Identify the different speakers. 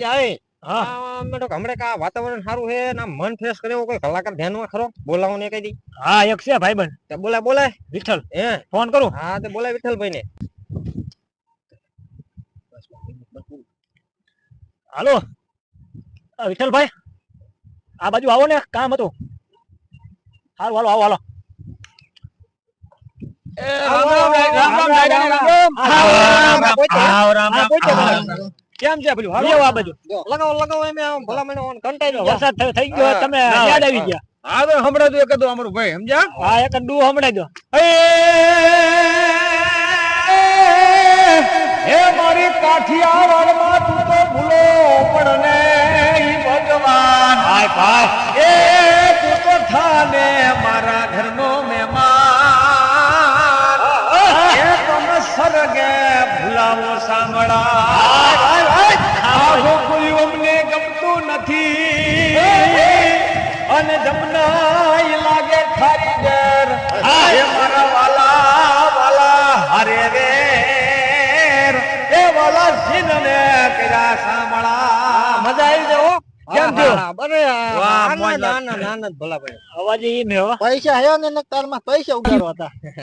Speaker 1: આવે
Speaker 2: હા
Speaker 1: અમે તો હમણાં કા વાતાવરણ સારું છે ને મન ફ્રેશ કરે એવો કોઈ કલાકાર ધ્યાનમાં ખરો બોલાવો ને કહી દી
Speaker 2: હા એક છે ભાઈબંધ
Speaker 1: તે બોલાય બોલાય
Speaker 2: વિઠ્ઠલ
Speaker 1: હે
Speaker 2: ફોન કરું
Speaker 1: હા તે બોલાય વિઠ્ઠલભાઈ ને
Speaker 2: હાલો વિઠ્ઠલભાઈ આ બાજુ આવો ને કામ હતું હાલો હાલો આવો હાલો કેમ છે પેલું હાલો આ બાજુ
Speaker 1: લગાવો લગાવો એમ આમ ભલામણ ઓન કંટાઈ
Speaker 2: વરસાદ થઈ ગયો તમે યાદ આવી ગયા
Speaker 3: હા તો હમણાં તો એક હતું અમારું ભાઈ સમજ્યા
Speaker 2: હા એક ડૂ હમણાં દો
Speaker 3: હે મારી કાઠિયાવાડમાં તું તો ભૂલો પડને ઈ ભગવાન
Speaker 2: ભાઈ ભાઈ
Speaker 3: એ તું તો થાને મારા ઘરનો મહેમાન એ તમે સરગે ભૂલાવો સાંભળા આ ગોકુળ અમને ગમતું નથી અને જમનાય લાગે ખારી ઘર એ મારા વાલા વાલા હરે રે એ વાલા સિંહ ને કર્યા સાંભળા
Speaker 1: મજા આવી જાય હો
Speaker 2: કેમ થયો?
Speaker 1: અરે
Speaker 3: વાહ, મોજ
Speaker 1: આનંદ
Speaker 3: લાગે.
Speaker 1: આનંદ આનંદ ભલા ભાઈ
Speaker 2: અવાજ એમ હે હો.
Speaker 1: પૈસા હે ને તારમાં પૈસા ઉગાડવા હતા